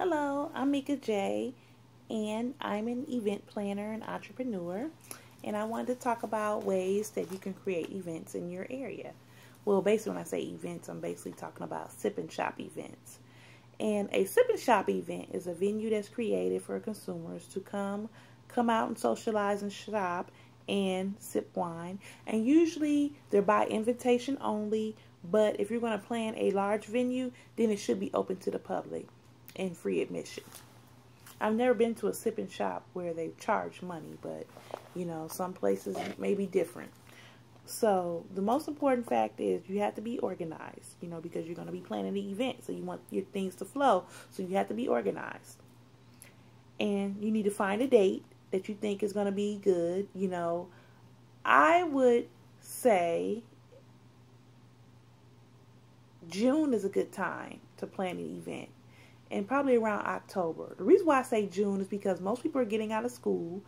Hello, I'm Mika J, and I'm an event planner and entrepreneur. And I wanted to talk about ways that you can create events in your area. Well, basically, when I say events, I'm basically talking about sip and shop events. And a sip and shop event is a venue that's created for consumers to come out and socialize and shop and sip wine. And usually they're by invitation only, but if you're going to plan a large venue, then it should be open to the public and free admission. I've never been to a sip and shop where they charge money, but some places may be different. So the most important fact is you have to be organized, because you're going to be planning the event. So you want your things to flow. So you have to be organized. And you need to find a date that you think is going to be good. I would say June is a good time to plan an event. And probably around October. The reason why I say June is because most people are getting out of school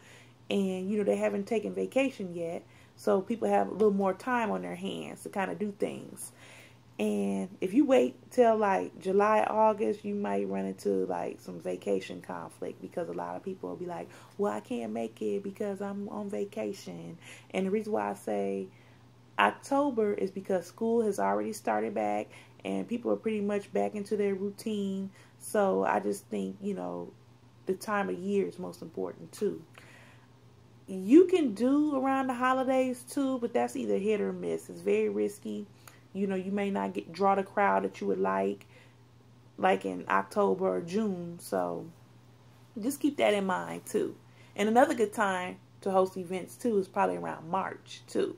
and, they haven't taken vacation yet. So people have a little more time on their hands to kind of do things. And if you wait till like July, August, you might run into like some vacation conflict because a lot of people will be like, well, I can't make it because I'm on vacation. And the reason why I say October is because school has already started back and people are pretty much back into their routine. So I just think, the time of year is most important too. You can do around the holidays too, but that's either hit or miss. It's very risky. You may not draw the crowd that you would like in October or June. So just keep that in mind too. And another good time to host events too is probably around March too,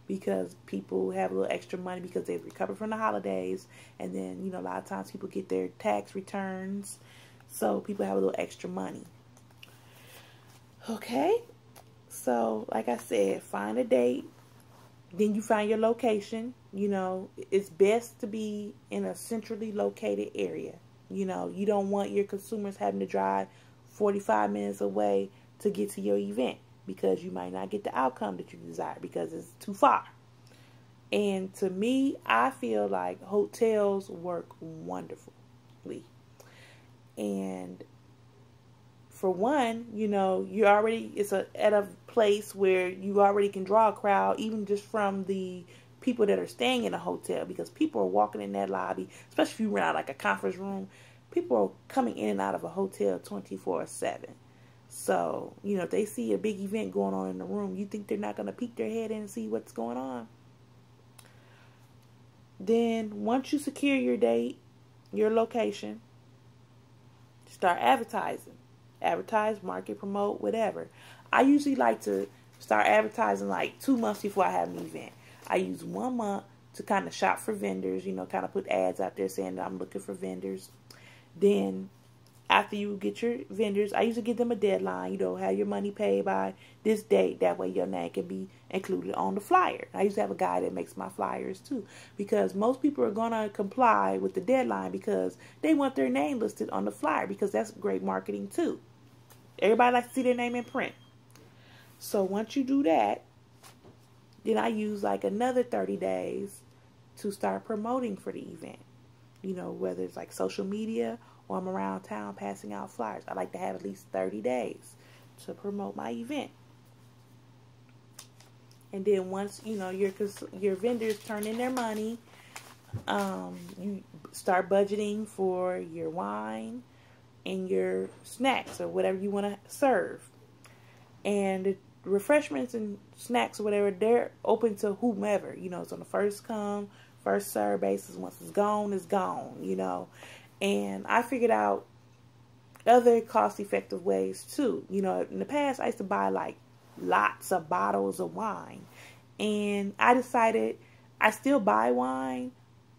because people have a little extra money because they've recovered from the holidays. And then, a lot of times people get their tax returns. So people have a little extra money. Okay. So, like I said, find a date. Then you find your location. It's best to be in a centrally located area. You don't want your consumers having to drive 45 minutes away to get to your event, because you might not get the outcome that you desire because it's too far. And to me, I feel like hotels work wonderfully. And for one, it's at a place where you already can draw a crowd, even just from the people that are staying in a hotel, because people are walking in that lobby, especially if you rent out like a conference room. People are coming in and out of a hotel 24/7. So, if they see a big event going on in the room, you think they're not going to peek their head in and see what's going on? Then, once you secure your date, your location, start advertising. Advertise, market, promote, whatever. I usually like to start advertising like 2 months before I have an event. I use 1 month to kind of shop for vendors, kind of put ads out there saying that I'm looking for vendors. Then after you get your vendors, I usually give them a deadline, have your money paid by this date. That way your name can be included on the flyer. I usually have a guy that makes my flyers too, because most people are going to comply with the deadline because they want their name listed on the flyer, because that's great marketing too. Everybody likes to see their name in print. So once you do that, then I use like another 30 days to start promoting for the event. Whether it's like social media or I'm around town passing out flyers. I like to have at least 30 days to promote my event. And then once, your vendors turn in their money, you start budgeting for your wine and your snacks or whatever you want to serve. And the refreshments and snacks or whatever, they're open to whomever. It's on the first come, first serve basis. Once it's gone, it's gone, And I figured out other cost-effective ways too. In the past, I used to buy like lots of bottles of wine. And I decided I still buy wine,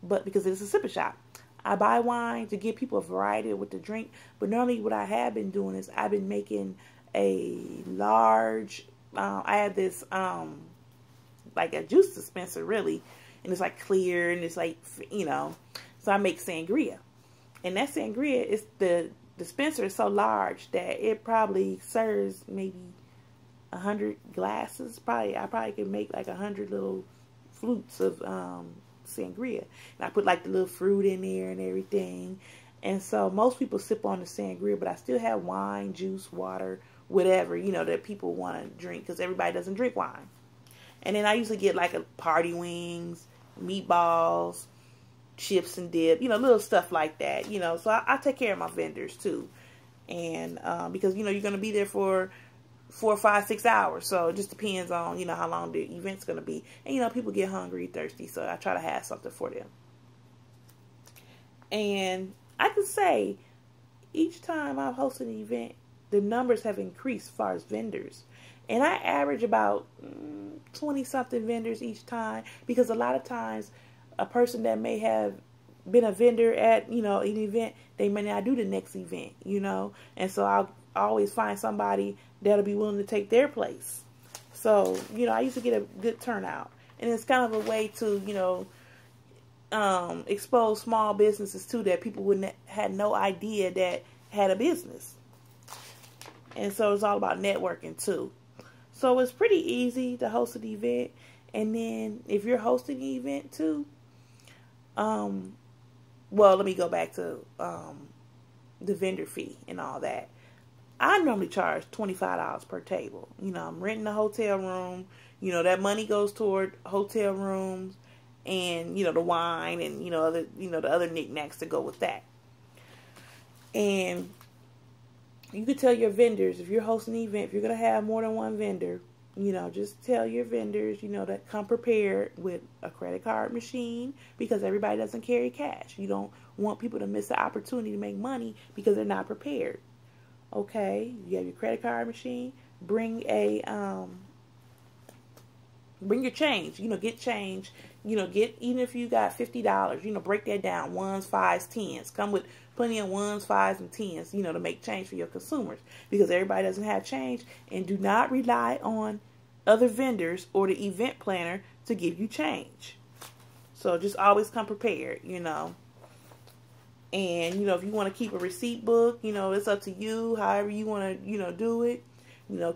but because it's a sip shop. I buy wine to give people a variety of what to drink. But normally what I have been doing is I've been making a large, I have this, like a juice dispenser really. And it's like clear and it's like, so I make sangria. And that sangria, is the dispenser is so large that it probably serves maybe 100 glasses. I probably could make like 100 little flutes of sangria. And I put like the little fruit in there and everything. And so most people sip on the sangria, but I still have wine, juice, water, whatever, that people want to drink, because everybody doesn't drink wine. And then I usually get like a party wings, meatballs, chips and dip, little stuff like that, So I take care of my vendors too. And because, you're going to be there for 4, 5, 6 hours. So it just depends on, how long the event's going to be. And, people get hungry, thirsty. So I try to have something for them. And I can say each time I've hosted an event, the numbers have increased as far as vendors. And I average about 20-something vendors each time, because a lot of times a person that may have been a vendor at, an event, they may not do the next event, And so I'll always find somebody that'll be willing to take their place. So, I used to get a good turnout. And it's kind of a way to, expose small businesses too, that people wouldn't had no idea that had a business. And so it's all about networking too. So it's pretty easy to host an event. And then if you're hosting an event too, well, let me go back to the vendor fee and all that. I normally charge $25 per table. I'm renting a hotel room. That money goes toward hotel rooms and, the wine and, the other knickknacks that go with that. And you could tell your vendors, if you're hosting an event, if you're going to have more than one vendor, just tell your vendors, that come prepared with a credit card machine, because everybody doesn't carry cash. You don't want people to miss the opportunity to make money because they're not prepared. Okay, you have your credit card machine. Bring your change. Get change. Get, even if you got $50, break that down. 1s, 5s, 10s. Come with plenty of 1s, 5s, and 10s, to make change for your consumers, because everybody doesn't have change. And do not rely on other vendors or the event planner to give you change. So just always come prepared, And, if you want to keep a receipt book, it's up to you, however you want to, do it.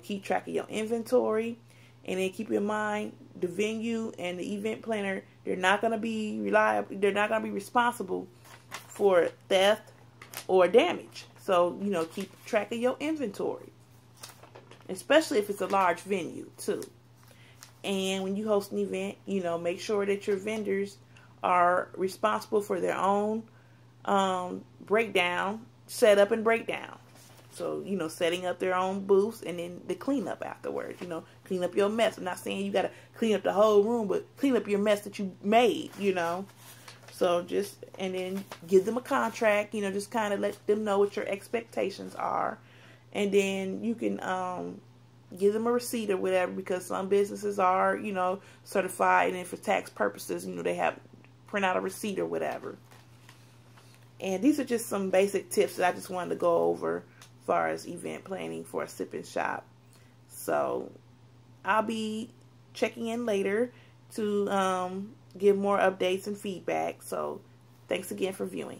Keep track of your inventory. And then keep in mind, the venue and the event planner, they're not going to be reliable. They're not going to be responsible for theft or damage. So, keep track of your inventory. Especially if it's a large venue, too. And when you host an event, make sure that your vendors are responsible for their own breakdown, setup and breakdown. So, setting up their own booths and then the cleanup afterwards, clean up your mess. I'm not saying you got to clean up the whole room, but clean up your mess that you made, So and then give them a contract, just kind of let them know what your expectations are. And then you can give them a receipt or whatever, because some businesses are, certified, and for tax purposes, they have print out a receipt or whatever. And these are just some basic tips that I just wanted to go over as far as event planning for a sip and shop. So I'll be checking in later to give more updates and feedback. So thanks again for viewing.